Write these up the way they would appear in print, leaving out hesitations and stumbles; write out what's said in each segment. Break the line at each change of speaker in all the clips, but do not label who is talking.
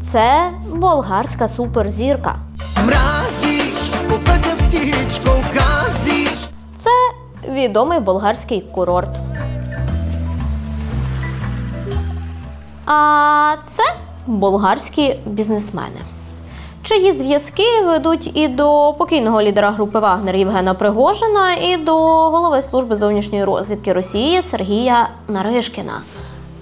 Це болгарська суперзірка. Це відомий болгарський курорт. А це болгарські бізнесмени, чиї зв'язки ведуть і до покійного лідера групи «Вагнер» Євгена Пригожина, і до голови служби зовнішньої розвідки Росії Сергія Наришкіна.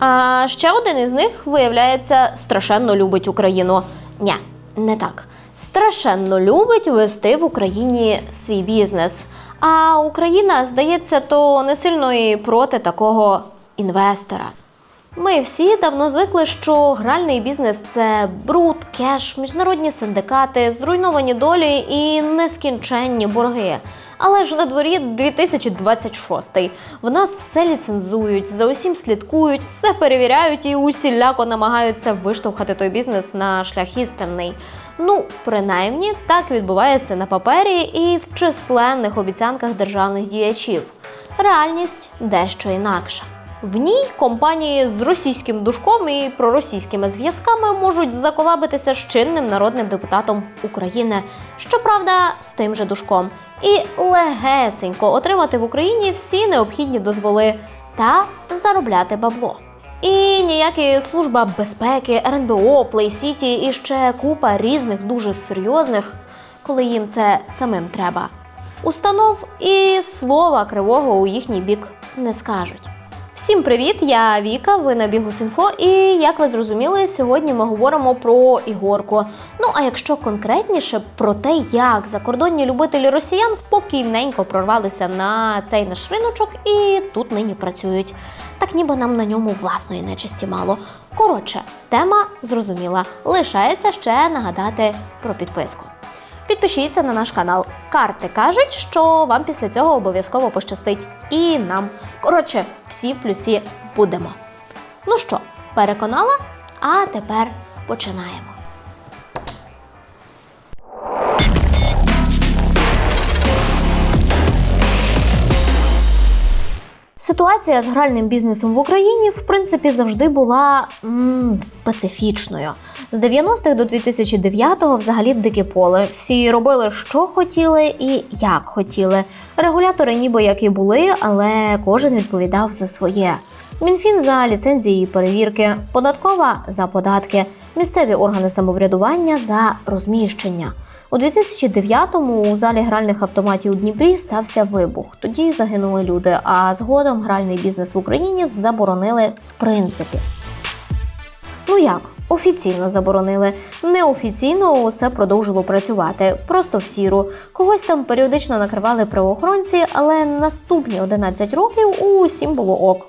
А ще один із них, виявляється, страшенно любить Україну. Ні, не так. Страшенно любить вести в Україні свій бізнес. А Україна, здається, то не сильно і проти такого інвестора. Ми всі давно звикли, що гральний бізнес – це бруд, кеш, міжнародні синдикати, зруйновані долі і нескінченні борги. Але ж на дворі 2026. В нас все ліцензують, за усім слідкують, все перевіряють і усіляко намагаються виштовхати той бізнес на шлях істинний. Ну, принаймні, так відбувається на папері і в численних обіцянках державних діячів. Реальність дещо інакша. В ній компанії з російським душком і проросійськими зв'язками можуть заколабитися з чинним народним депутатом України, щоправда, з тим же душком, і легесенько отримати в Україні всі необхідні дозволи та заробляти бабло. І ніякі Служба безпеки, РНБО, Плейсіті і ще купа різних дуже серйозних, коли їм це самим треба, установ і слова кривого у їхній бік не скажуть. Всім привіт, я Віка, ви на Бігус.Інфо, і, як ви зрозуміли, сьогодні ми говоримо про ігорку. Ну, а якщо конкретніше, про те, як закордонні любителі росіян спокійненько прорвалися на цей наш риночок і тут нині працюють. Так ніби нам на ньому власної нечисті мало. Коротше, тема зрозуміла. Лишається ще нагадати про підписку. Підпишіться на наш канал. Карти кажуть, що вам після цього обов'язково пощастить. І нам. Коротше, всі в плюсі будемо. Ну що, переконала? А тепер починаємо. Ситуація з гральним бізнесом в Україні, в принципі, завжди була специфічною. З 90-х до 2009-го взагалі дике поле. Всі робили, що хотіли і як хотіли. Регулятори ніби як і були, але кожен відповідав за своє. Мінфін за ліцензії і перевірки, податкова за податки, місцеві органи самоврядування за розміщення. У 2009-му у залі гральних автоматів у Дніпрі стався вибух. Тоді загинули люди, а згодом гральний бізнес в Україні заборонили в принципі. Ну як? Офіційно заборонили. Неофіційно усе продовжило працювати. Просто в сіру. Когось там періодично накривали правоохоронці, але наступні 11 років усім було ок.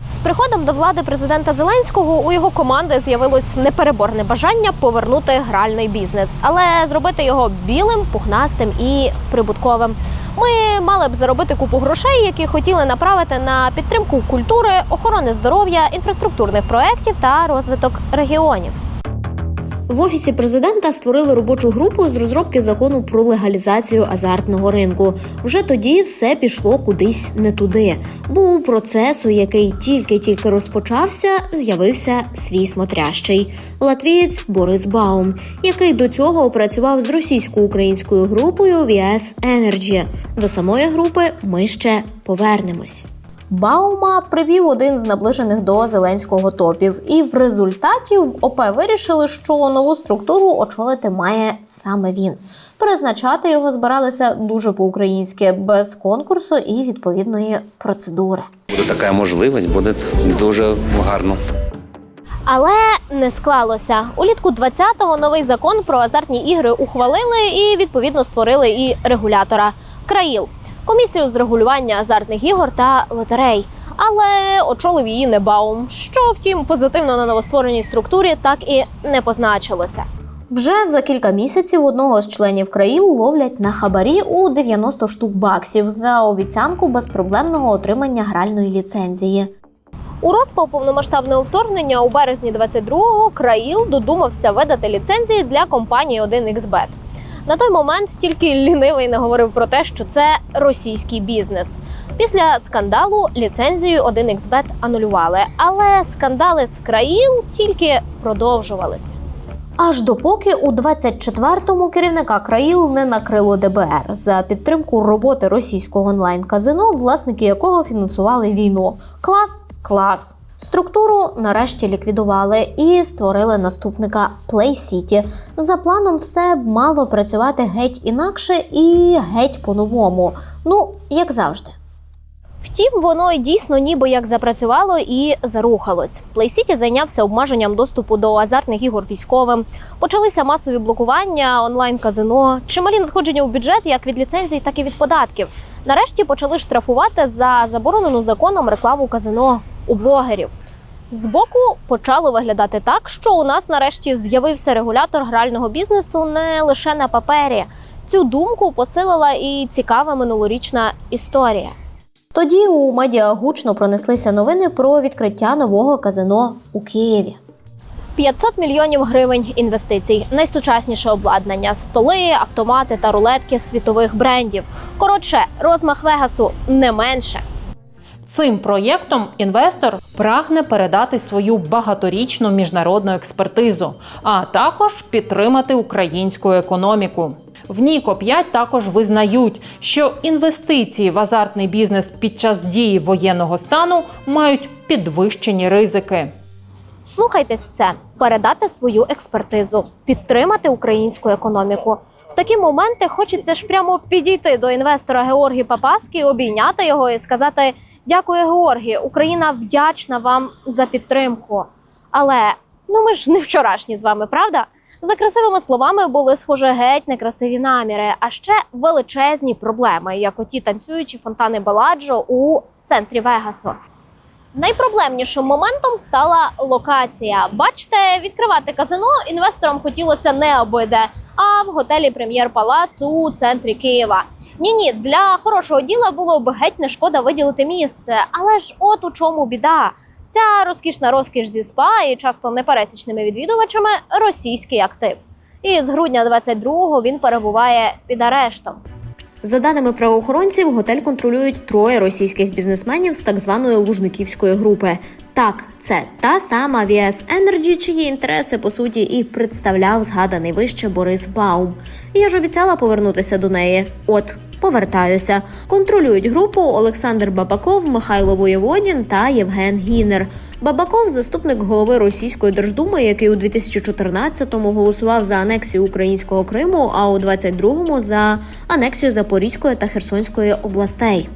З приходом до влади президента Зеленського у його команди з'явилось непереборне бажання повернути гральний бізнес, але зробити його білим, пухнастим і прибутковим. Ми мали б заробити купу грошей, які хотіли направити на підтримку культури, охорони здоров'я, інфраструктурних проєктів та розвиток регіонів. В Офісі президента створили робочу групу з розробки закону про легалізацію азартного ринку. Вже тоді все пішло кудись не туди. Бо у процесу, який тільки розпочався, з'явився свій смотрящий – латвієць Борис Баум, який до цього працював з російсько-українською групою VS Energy. До самої групи ми ще повернемось. Баума привів один з наближених до Зеленського топів. І в результаті в ОП вирішили, що нову структуру очолити має саме він. Призначати його збиралися дуже по-українськи, без конкурсу і відповідної процедури.
Буде така можливість, буде дуже гарно.
Але не склалося. Улітку 20-го новий закон про азартні ігри ухвалили і відповідно створили і регулятора – КРАІЛ. Комісію з регулювання азартних ігор та лотерей. Але очолив її не Баум, що, втім, позитивно на новоствореній структурі так і не позначилося. Вже за кілька місяців одного з членів КРАІЛ ловлять на хабарі у 90 штук баксів за обіцянку безпроблемного отримання гральної ліцензії. У розпал повномасштабного вторгнення у березні 22-го КРАІЛ додумався видати ліцензії для компанії 1xBet. На той момент тільки лінивий не говорив про те, що це російський бізнес. Після скандалу ліцензію 1xBet анулювали, але скандали з країл тільки продовжувалися. Аж допоки у 24-му керівника країл не накрило ДБР за підтримку роботи російського онлайн-казино, власники якого фінансували війну. Клас! Структуру нарешті ліквідували і створили наступника Play City. За планом все б мало працювати геть інакше і геть по-новому. Ну, як завжди. Втім, воно й дійсно ніби як запрацювало і зарухалось. Play City зайнявся обмеженням доступу до азартних ігор військовим. Почалися масові блокування, онлайн-казино, чималі надходження у бюджет як від ліцензій, так і від податків. Нарешті почали штрафувати за заборонену законом рекламу казино у блогерів. Збоку почало виглядати так, що у нас нарешті з'явився регулятор грального бізнесу не лише на папері. Цю думку посилила і цікава минулорічна історія. Тоді у медіа гучно пронеслися новини про відкриття нового казино у Києві. 500 мільйонів гривень інвестицій, найсучасніше обладнання, столи, автомати та рулетки світових брендів. Коротше, розмах Вегасу не менше.
Цим проєктом інвестор прагне передати свою багаторічну міжнародну експертизу, а також підтримати українську економіку. В Ніко-5 також визнають, що інвестиції в азартний бізнес під час дії воєнного стану мають підвищені ризики.
Слухайтесь в це, передати свою експертизу, підтримати українську економіку. В такі моменти хочеться ж прямо підійти до інвестора Георгія Папаски, обійняти його і сказати «Дякую, Георгій, Україна вдячна вам за підтримку». Але, ми ж не вчорашні з вами, правда? За красивими словами були, схоже, геть некрасиві наміри, а ще величезні проблеми, як оті танцюючі фонтани Беладжо у центрі Вегасу. Найпроблемнішим моментом стала локація. Бачите, відкривати казино інвесторам хотілося не або-де, а в готелі «Прем'єр-Палац» у центрі Києва. Ні, для хорошого діла було б геть не шкода виділити місце, але ж от у чому біда. Ця розкішна розкіш зі СПА і часто непересічними відвідувачами – російський актив. І з грудня 22-го він перебуває під арештом. За даними правоохоронців, готель контролюють 3 російських бізнесменів з так званої Лужниківської групи. Так, це та сама VS Energy, чиї інтереси, по суті, і представляв згаданий вище Борис Баум. І я ж обіцяла повернутися до неї. От, повертаюся. Контролюють групу Олександр Бабаков, Михайло Воєводін та Євген Гінер. Бабаков – заступник голови Російської Держдуми, який у 2014-му голосував за анексію українського Криму, а у 22-му – за анексію Запорізької та Херсонської областей.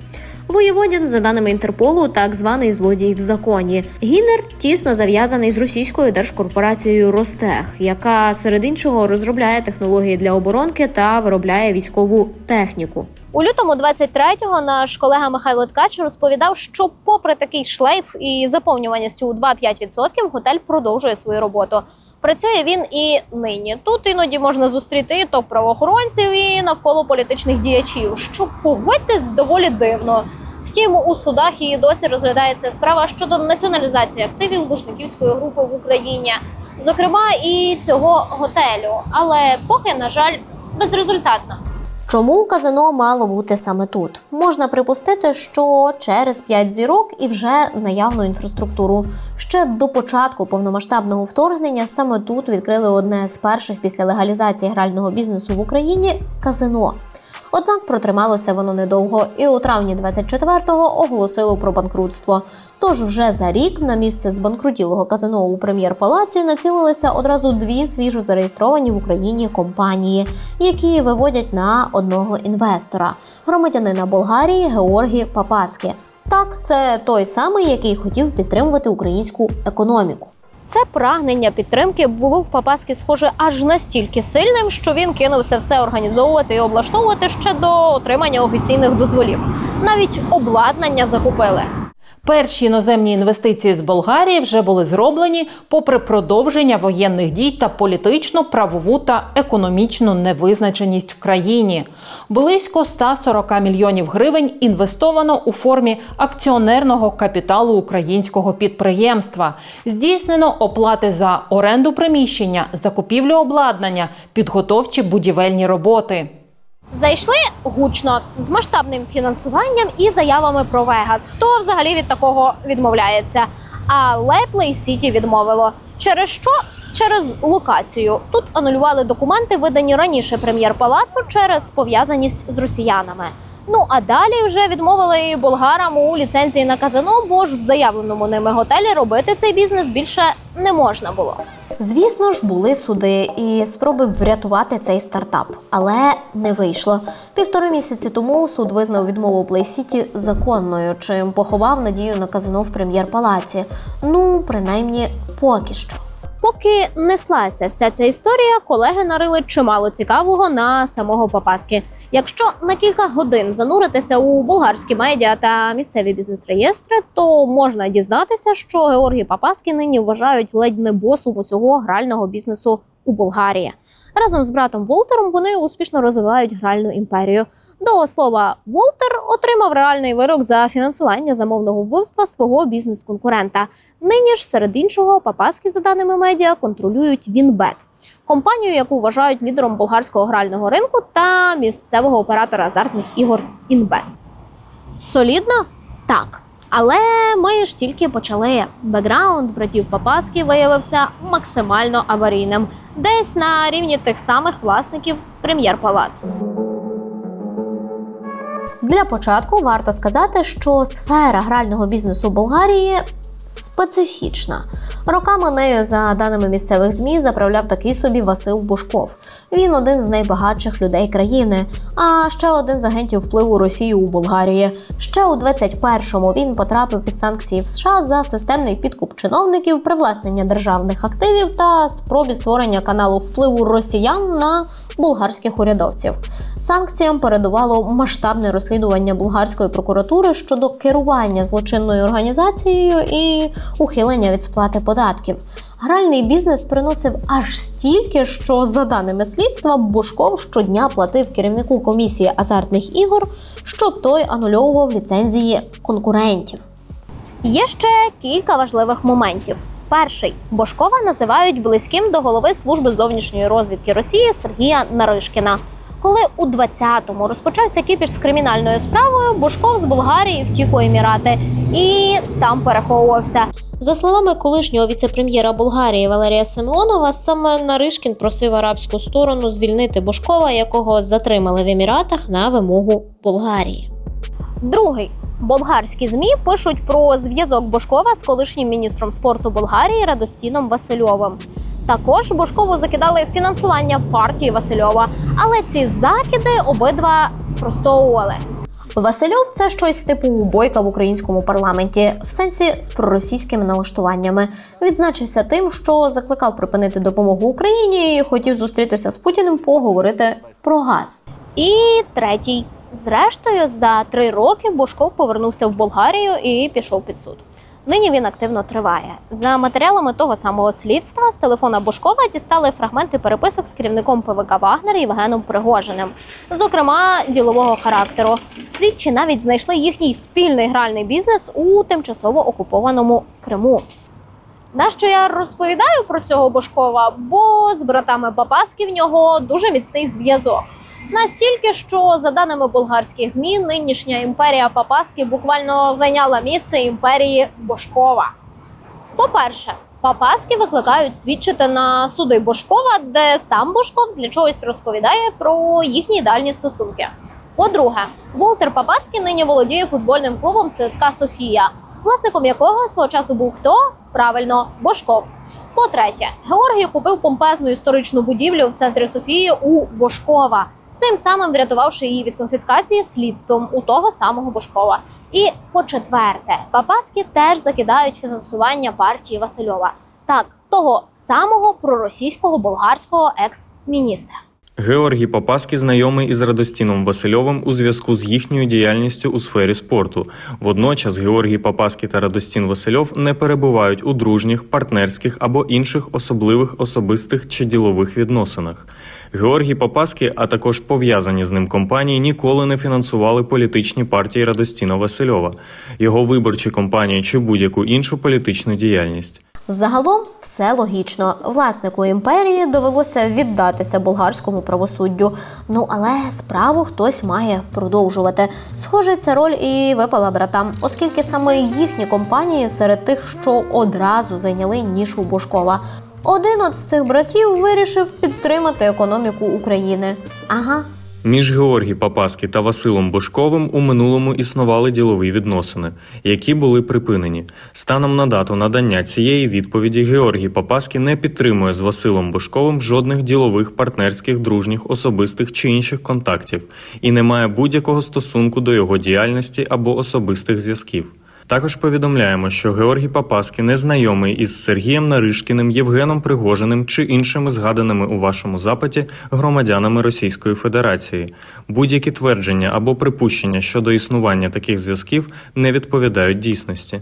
Воєводін, за даними Інтерполу, так званий злодій в законі. Гінер тісно зав'язаний з російською держкорпорацією «Ростех», яка, серед іншого, розробляє технології для оборонки та виробляє військову техніку. У лютому 23-го наш колега Михайло Ткач розповідав, що попри такий шлейф і заповнюваність у 2-5%, готель продовжує свою роботу. Працює він і нині. Тут іноді можна зустріти і топ-правоохоронців, і навколо політичних діячів, що, погодьтесь, доволі дивно. Втім, у судах і досі розглядається справа щодо націоналізації активів Лужниківської групи в Україні. Зокрема, і цього готелю. Але поки, на жаль, безрезультатно. Чому казино мало бути саме тут? Можна припустити, що через 5 зірок і вже наявну інфраструктуру. Ще до початку повномасштабного вторгнення саме тут відкрили одне з перших після легалізації грального бізнесу в Україні – казино. Однак протрималося воно недовго і у травні 24-го оголосило про банкрутство. Тож вже за рік на місце збанкрутілого казино у Прем'єр-Палаці націлилися одразу 2 свіжо зареєстровані в Україні компанії, які виводять на одного інвестора – громадянина Болгарії Георгія Папаски. Так, це той самий, який хотів підтримувати українську економіку. Це прагнення підтримки було в Папаски, схоже, аж настільки сильним, що він кинувся все організовувати і облаштовувати ще до отримання офіційних дозволів. Навіть обладнання закупили.
Перші іноземні інвестиції з Болгарії вже були зроблені попри продовження воєнних дій та політичну, правову та економічну невизначеність в країні. Близько 140 мільйонів гривень інвестовано у формі акціонерного капіталу українського підприємства. Здійснено оплати за оренду приміщення, закупівлю обладнання, підготовчі будівельні роботи.
Зайшли гучно, з масштабним фінансуванням і заявами про Вегас. Хто взагалі від такого відмовляється? Але Play City відмовило. Через що? Через локацію. Тут анулювали документи, видані раніше прем'єр-палацу через пов'язаність з росіянами. Ну а далі вже відмовили і болгарам у ліцензії на казино, бо ж в заявленому ними готелі робити цей бізнес більше не можна було. Звісно ж, були суди і спроби врятувати цей стартап, але не вийшло. 1,5 місяці тому суд визнав відмову Play City законною, чим поховав надію на казино в прем'єр-палаці. Ну, принаймні, поки що. Поки неслася вся ця історія, колеги нарили чимало цікавого на самого Попаски. Якщо на кілька годин зануритися у болгарські медіа та місцеві бізнес-реєстри, то можна дізнатися, що Георгій Попаски нині вважають ледь не босом усього грального бізнесу у Болгарії. Разом з братом Волтером вони успішно розвивають гральну імперію. До слова, Волтер отримав реальний вирок за фінансування замовного вбивства свого бізнес-конкурента. Нині ж, серед іншого, Попаски, за даними медіа, контролюють Вінбет – компанію, яку вважають лідером болгарського грального ринку, та місцевого оператора азартних ігор Інбет. Солідно? Так. Але ми ж тільки почали. Бекграунд братів Попаски виявився максимально аварійним. Десь на рівні тих самих власників прем'єр-палацу. Для початку варто сказати, що сфера грального бізнесу Болгарії специфічна. Роками нею, за даними місцевих ЗМІ, заправляв такий собі Васил Бушков. Він один з найбагатших людей країни, а ще один з агентів впливу Росії у Болгарії. Ще у 21-му він потрапив під санкції в США за системний підкуп чиновників, привласнення державних активів та спробі створення каналу впливу росіян на болгарських урядовців. Санкціям передувало масштабне розслідування болгарської прокуратури щодо керування злочинною організацією і ухилення від сплати податків. Гральний бізнес приносив аж стільки, що, за даними слідства, Бушков щодня платив керівнику комісії азартних ігор, щоб той анульовував ліцензії конкурентів. Є ще кілька важливих моментів. Перший. Бушкова називають близьким до голови служби зовнішньої розвідки Росії Сергія Наришкіна. Коли у 20-му розпочався кіпіш з кримінальною справою, Бушков з Болгарії втік у Емірати і там переховувався. За словами колишнього віце-прем'єра Болгарії Валерія Симеонова, саме Наришкін просив арабську сторону звільнити Бушкова, якого затримали в Еміратах на вимогу Болгарії. Другий. Болгарські ЗМІ пишуть про зв'язок Бушкова з колишнім міністром спорту Болгарії Радостіном Васильовим. Також Бушкову закидали фінансування партії Васильова, але ці закиди обидва спростовували. Васильов – це щось типу Бойка в українському парламенті, в сенсі з проросійськими налаштуваннями. Відзначився тим, що закликав припинити допомогу Україні і хотів зустрітися з Путіним поговорити про газ. І третій. Зрештою, за 3 роки Бушков повернувся в Болгарію і пішов під суд. Нині він активно триває. За матеріалами того самого слідства, з телефона Бушкова дістали фрагменти переписок з керівником ПВК «Вагнер» Євгеном Пригожиним. Зокрема, ділового характеру. Слідчі навіть знайшли їхній спільний гральний бізнес у тимчасово окупованому Криму. Нащо я розповідаю про цього Бушкова? Бо з братами Попаски в нього дуже міцний зв'язок. Настільки, що, за даними болгарських ЗМІ, нинішня імперія Попаски буквально зайняла місце імперії Бушкова. По-перше, Попаски викликають свідчити на суди Бушкова, де сам Бушков для чогось розповідає про їхні ідеальні стосунки. По-друге, Волтер Попаски нині володіє футбольним клубом ЦСКА «Софія», власником якого свого часу був хто? Правильно, Бушков. По-третє, Георгій купив помпезну історичну будівлю в центрі Софії у Бушкова, цим самим врятувавши її від конфіскації слідством у того самого Бушкова. І по-четверте, Попаски теж закидають фінансування партії Васильова. Так, того самого проросійського болгарського екс-міністра.
Георгій Попаский знайомий із Радостіном Васильовим у зв'язку з їхньою діяльністю у сфері спорту. Водночас Георгій Попаский та Радостін Васильов не перебувають у дружніх, партнерських або інших особливих особистих чи ділових відносинах. Георгій Попаский, а також пов'язані з ним компанії, ніколи не фінансували політичні партії Радостіна Васильова, його виборчі кампанії чи будь-яку іншу політичну діяльність.
Загалом все логічно. Власнику імперії довелося віддатися болгарському правосуддю. Ну, але справу хтось має продовжувати. Схоже, ця роль і випала братам, оскільки саме їхні компанії серед тих, що одразу зайняли нішу Божкова. Один от з цих братів вирішив підтримати економіку України. Ага.
Між Георгій Попаский та Василом Божковим у минулому існували ділові відносини, які були припинені. Станом на дату надання цієї відповіді Георгій Попаский не підтримує з Василом Божковим жодних ділових, партнерських, дружніх, особистих чи інших контактів і не має будь-якого стосунку до його діяльності або особистих зв'язків. Також повідомляємо, що Георгій Попаский не знайомий із Сергієм Наришкіним, Євгеном Пригожиним чи іншими згаданими у вашому запиті громадянами Російської Федерації. Будь-які твердження або припущення щодо існування таких зв'язків не відповідають дійсності.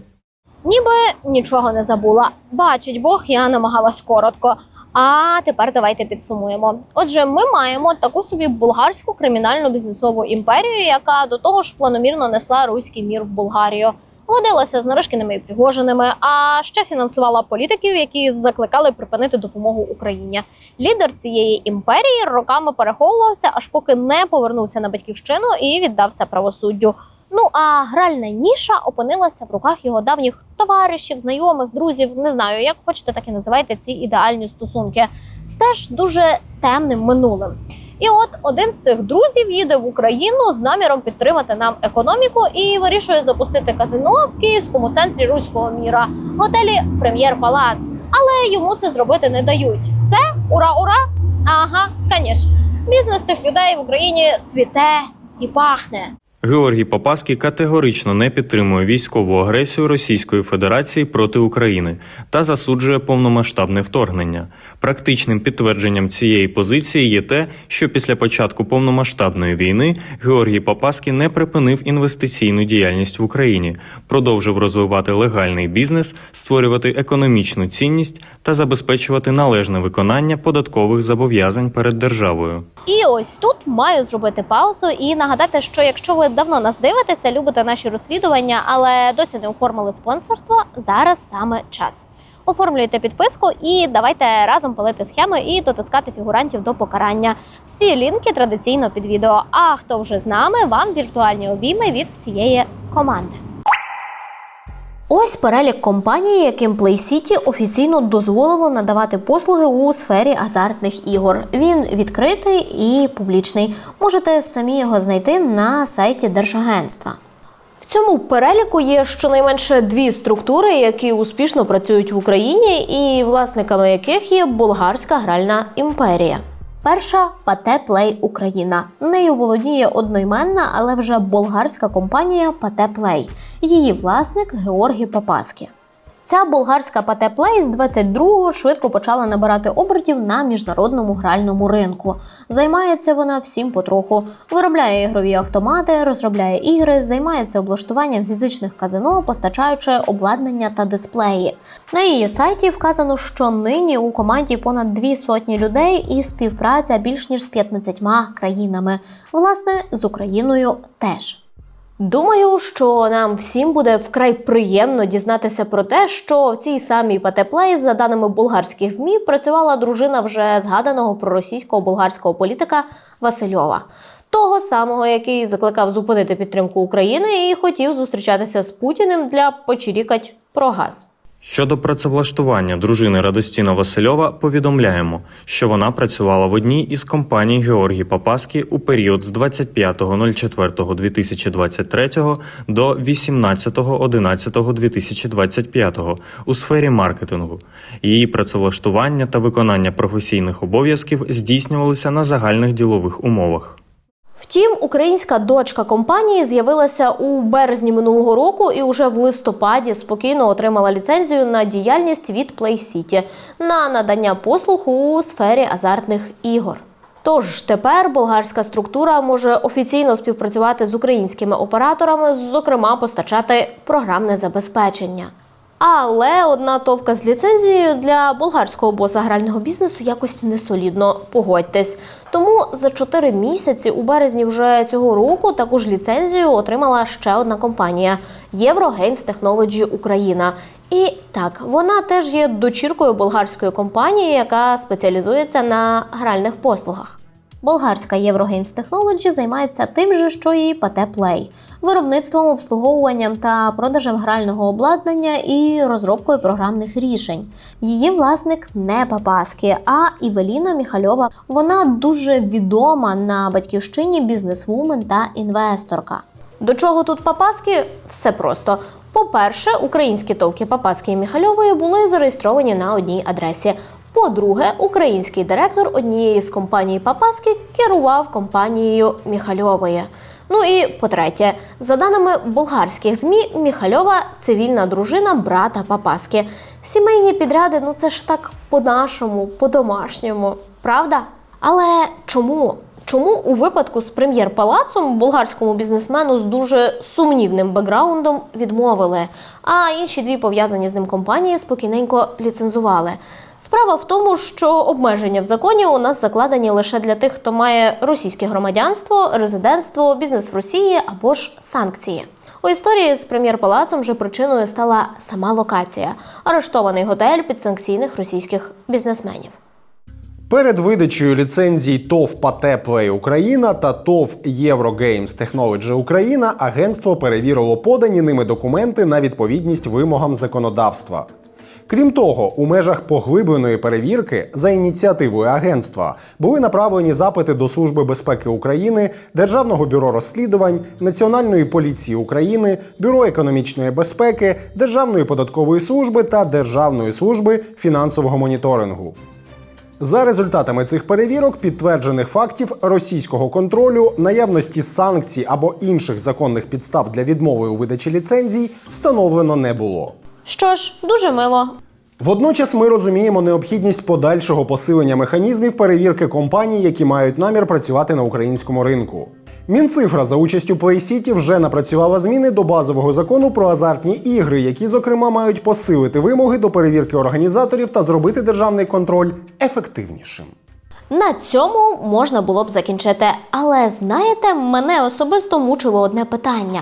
Ніби нічого не забула. Бачить Бог, я намагалась коротко. А тепер давайте підсумуємо. Отже, ми маємо таку собі болгарську кримінальну бізнесову імперію, яка до того ж планомірно несла руський мір в Болгарію. Водилася з Наришкіними і Пригожиними, а ще фінансувала політиків, які закликали припинити допомогу Україні. Лідер цієї імперії роками переховувався, аж поки не повернувся на батьківщину і віддався правосуддю. Ну а гральна ніша опинилася в руках його давніх товаришів, знайомих, друзів, не знаю, як хочете, так і називайте ці ідеальні стосунки, з теж дуже темним минулим. І от один з цих друзів їде в Україну з наміром підтримати нам економіку і вирішує запустити казино в київському центрі руського міра, готелі «Прем'єр-Палац». Але йому це зробити не дають. Все? Ура-ура? Ага, звісно. Бізнес цих людей в Україні цвіте і пахне.
Георгій Попаский категорично не підтримує військову агресію Російської Федерації проти України та засуджує повномасштабне вторгнення. Практичним підтвердженням цієї позиції є те, що після початку повномасштабної війни Георгій Попаский не припинив інвестиційну діяльність в Україні, продовжив розвивати легальний бізнес, створювати економічну цінність та забезпечувати належне виконання податкових зобов'язань перед державою.
І ось тут маю зробити паузу і нагадати, що якщо ви давно нас дивитеся, любите наші розслідування, але досі не оформили спонсорство, зараз саме час. Оформлюйте підписку і давайте разом палити схеми і дотискати фігурантів до покарання. Всі лінки традиційно під відео. А хто вже з нами, вам віртуальні обійми від всієї команди. Ось перелік компаній, яким Play City офіційно дозволило надавати послуги у сфері азартних ігор. Він відкритий і публічний. Можете самі його знайти на сайті Держагентства. В цьому переліку є щонайменше дві структури, які успішно працюють в Україні і власниками яких є болгарська гральна імперія. Перша – Pate Play Україна. Нею володіє одноіменна, але вже болгарська компанія Pate Play. Її власник Георгій Попаский. Ця болгарська Pate Play з 22-го швидко почала набирати обертів на міжнародному гральному ринку. Займається вона всім потроху. Виробляє ігрові автомати, розробляє ігри, займається облаштуванням фізичних казино, постачаючи обладнання та дисплеї. На її сайті вказано, що нині у команді понад 200 людей і співпраця більш ніж з 15 країнами. Власне, з Україною теж. Думаю, що нам всім буде вкрай приємно дізнатися про те, що в цій самій Pate Play, за даними болгарських ЗМІ, працювала дружина вже згаданого проросійського болгарського політика Васильова. Того самого, який закликав зупинити підтримку України і хотів зустрічатися з Путіним для почирікать про газ.
Щодо працевлаштування дружини Радостіна Васильова, повідомляємо, що вона працювала в одній із компаній Георгій Попаский у період з 25.04.2023 до 18.11.2025 у сфері маркетингу. Її працевлаштування та виконання професійних обов'язків здійснювалися на загальних ділових умовах.
Втім, українська дочка компанії з'явилася у березні минулого року і уже в листопаді спокійно отримала ліцензію на діяльність від Play City на надання послуг у сфері азартних ігор. Тож тепер болгарська структура може офіційно співпрацювати з українськими операторами, зокрема постачати програмне забезпечення. Але одна товка з ліцензією для болгарського боса грального бізнесу якось несолідно, погодьтесь. Тому за 4 місяці у березні вже цього року таку ж ліцензію отримала ще одна компанія – Єврогеймс Технолоджі Україна. І так, вона теж є дочіркою болгарської компанії, яка спеціалізується на гральних послугах. Болгарська Єврогеймс Технолоджі займається тим же, що і ПТ Плей – виробництвом, обслуговуванням та продажем грального обладнання і розробкою програмних рішень. Її власник не Папаскі, а Івеліна Міхальова. Вона дуже відома на батьківщині бізнесвумен та інвесторка. До чого тут Папаскі? Все просто. По-перше, українські товки Папаскі і Міхальової були зареєстровані на одній адресі. По-друге, український директор однієї з компаній Папаскі керував компанією Міхальової. Ну і по-третє, за даними болгарських ЗМІ, Міхальова – цивільна дружина брата Папаскі. Сімейні підряди, це ж так по-нашому, по-домашньому, правда? Але чому? Чому у випадку з прем'єр-палацом болгарському бізнесмену з дуже сумнівним бекграундом відмовили, а інші 2 пов'язані з ним компанії спокійненько ліцензували? Справа в тому, що обмеження в законі у нас закладені лише для тих, хто має російське громадянство, резидентство, бізнес в Росії або ж санкції. У історії з прем'єр-палацом вже причиною стала сама локація – арештований готель підсанкційних російських бізнесменів.
Перед видачею ліцензій ТОВ ПАТЕ Плей Україна та ТОВ Єврогеймс Технолоджі Україна агентство перевірило подані ними документи на відповідність вимогам законодавства. Крім того, у межах поглибленої перевірки за ініціативою агентства були направлені запити до Служби безпеки України, Державного бюро розслідувань, Національної поліції України, Бюро економічної безпеки, Державної податкової служби та Державної служби фінансового моніторингу. За результатами цих перевірок підтверджених фактів російського контролю, наявності санкцій або інших законних підстав для відмови у видачі ліцензій встановлено не було.
Що ж, дуже мило.
Водночас ми розуміємо необхідність подальшого посилення механізмів перевірки компаній, які мають намір працювати на українському ринку. Мінцифра за участю PlayCity вже напрацювала зміни до базового закону про азартні ігри, які, зокрема, мають посилити вимоги до перевірки організаторів та зробити державний контроль ефективнішим.
На цьому можна було б закінчити. Але, знаєте, мене особисто мучило одне питання.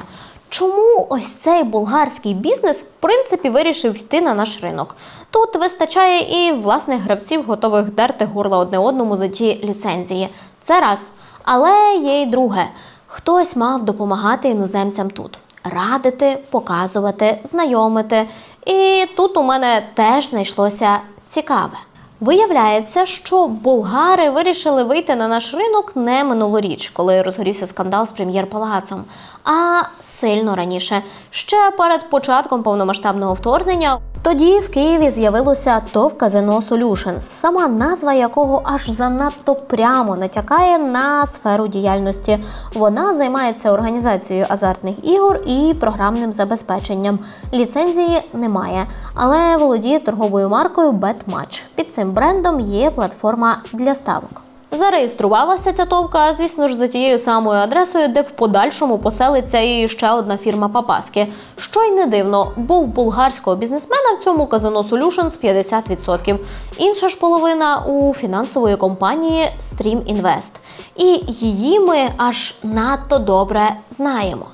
Чому ось цей болгарський бізнес, в принципі, вирішив йти на наш ринок? Тут вистачає і власних гравців, готових дерти горло одне одному за ті ліцензії. Це раз. Але є й друге. Хтось мав допомагати іноземцям тут. Радити, показувати, знайомити. І тут у мене теж знайшлося цікаве. Виявляється, що болгари вирішили вийти на наш ринок не минулоріч, коли розгорівся скандал з прем'єр-палацом, а сильно раніше, ще перед початком повномасштабного вторгнення. Тоді в Києві з'явилося ТОВ Казино Солюшнс, сама назва якого аж занадто прямо натякає на сферу діяльності. Вона займається організацією азартних ігор і програмним забезпеченням. Ліцензії немає, але володіє торговою маркою BetMatch. Під цим брендом є платформа для ставок. Зареєструвалася ця товка, звісно ж, за тією самою адресою, де в подальшому поселиться і ще одна фірма Папаскі. Що й не дивно, бо в болгарського бізнесмена в цьому Казино Солюшнс 50%. Інша ж половина у фінансової компанії Stream Invest. І її ми аж надто добре знаємо.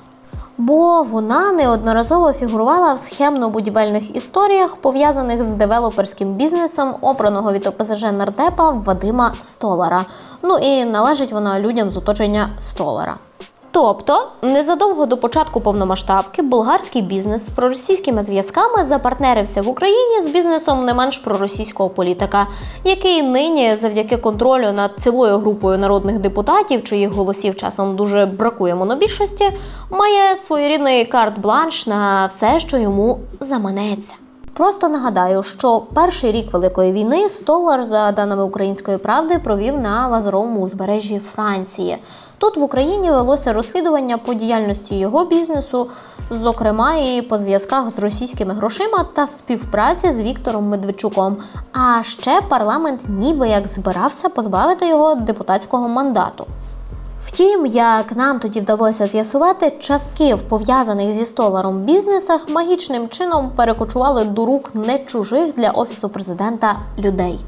Бо вона неодноразово фігурувала в схемно-будівельних історіях, пов'язаних з девелоперським бізнесом обраного від ОПЗЖ нардепа Вадима Столара. Ну і належить вона людям з оточення Столара. Тобто, незадовго до початку повномасштабки болгарський бізнес з проросійськими зв'язками запартнерився в Україні з бізнесом не менш проросійського політика, який нині, завдяки контролю над цілою групою народних депутатів, чиїх голосів часом дуже бракує монобільшості, має своєрідний карт-бланш на все, що йому заманеться. Просто нагадаю, що перший рік Великої війни Столар, за даними «Української правди», провів на Лазуровому узбережжі Франції. Тут в Україні велося розслідування по діяльності його бізнесу, зокрема і по зв'язках з російськими грошима та співпраці з Віктором Медведчуком. А ще парламент ніби як збирався позбавити його депутатського мандату. Втім, як нам тоді вдалося з'ясувати, частки в пов'язаних зі Столаром бізнесах магічним чином перекочували до рук не чужих для Офісу президента людей.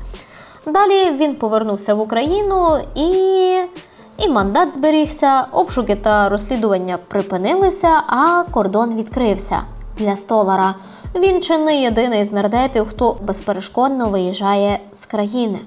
Далі він повернувся в Україну і мандат зберігся, обшуки та розслідування припинилися, а кордон відкрився для Столара. Він чи не єдиний з нардепів, хто безперешкодно виїжджає з країни.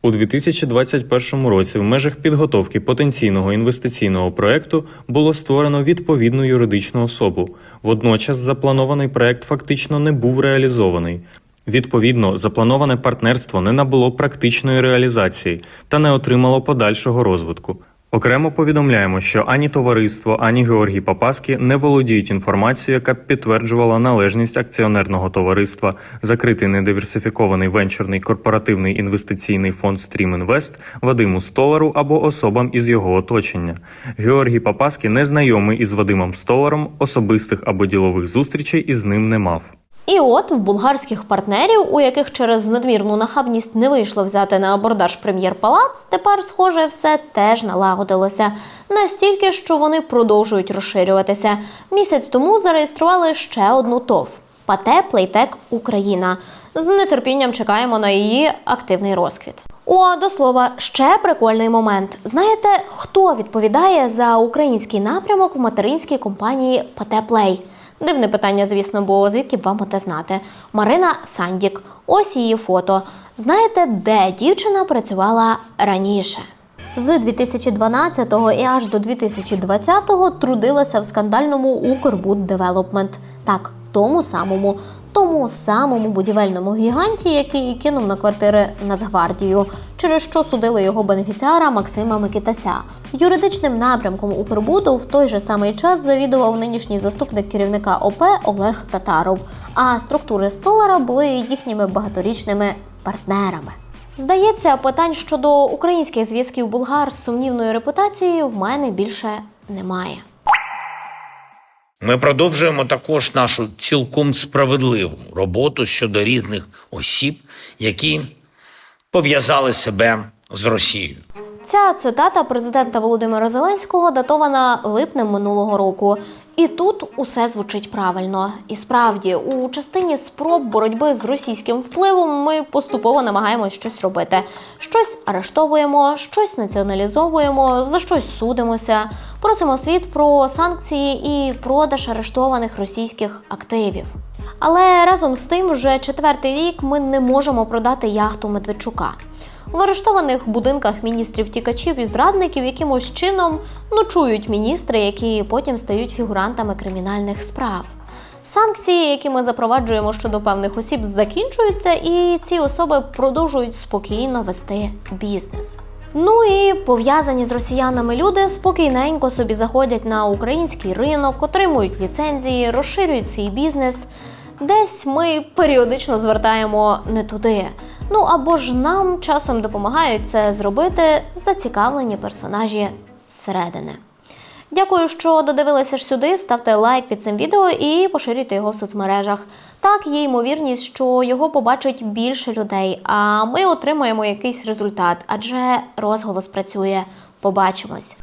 У 2021 році в межах підготовки потенційного інвестиційного проекту було створено відповідну юридичну особу. Водночас запланований проект фактично не був реалізований. Відповідно, заплановане партнерство не набуло практичної реалізації та не отримало подальшого розвитку. Окремо повідомляємо, що ані товариство, ані Георгій Попаски не володіють інформацією, яка б підтверджувала належність акціонерного товариства, закритий недиверсифікований венчурний корпоративний інвестиційний фонд «Стрім-Інвест» Вадиму Столару або особам із його оточення. Георгій Попаски не знайомий із Вадимом Столаром, особистих або ділових зустрічей із ним не мав.
І от в булгарських партнерів, у яких через надмірну нахабність не вийшло взяти на абордаж Прем'єр-палац, тепер, схоже, все теж налагодилося. Настільки, що вони продовжують розширюватися. Місяць тому зареєстрували ще одну ТОВ – ПАТЕ «Плейтек Україна». З нетерпінням чекаємо на її активний розквіт. О, до слова, ще прикольний момент. Знаєте, хто відповідає за український напрямок в материнській компанії ПАТЕ «Плей»? Дивне питання, звісно, бо звідки б вам оте знати. Марина Сандік. Ось її фото. Знаєте, де дівчина працювала раніше? З 2012-го і аж до 2020-го трудилася в скандальному «Укрбуддевелопмент». Так, тому самому будівельному гіганті, який кинув на квартири Нацгвардію, через що судили його бенефіціара Максима Микитася. Юридичним напрямком Укрбуду в той же самий час завідував нинішній заступник керівника ОП Олег Татаров, а структури Столара були їхніми багаторічними партнерами. Здається, питань щодо українських зв'язків болгар з сумнівною репутацією в мене більше немає.
Ми продовжуємо також нашу цілком справедливу роботу щодо різних осіб, які пов'язали себе з Росією.
Ця цитата президента Володимира Зеленського датована липнем минулого року. І тут усе звучить правильно. І справді, у частині спроб боротьби з російським впливом ми поступово намагаємось щось робити. Щось арештовуємо, щось націоналізовуємо, за щось судимося, просимо світ про санкції і продаж арештованих російських активів. Але разом з тим вже 4-й рік ми не можемо продати яхту Медведчука. В арештованих будинках міністрів-тікачів і зрадників якимось чином ночують міністри, які потім стають фігурантами кримінальних справ. Санкції, які ми запроваджуємо щодо певних осіб, закінчуються, і ці особи продовжують спокійно вести бізнес. Ну і пов'язані з росіянами люди спокійненько собі заходять на український ринок, отримують ліцензії, розширюють свій бізнес. Десь ми періодично звертаємо не туди. Ну або ж нам часом допомагають це зробити зацікавлені персонажі зсередини. Дякую, що додивилися ж сюди. Ставте лайк під цим відео і поширюйте його в соцмережах. Так, є ймовірність, що його побачить більше людей, а ми отримаємо якийсь результат, адже розголос працює. Побачимось!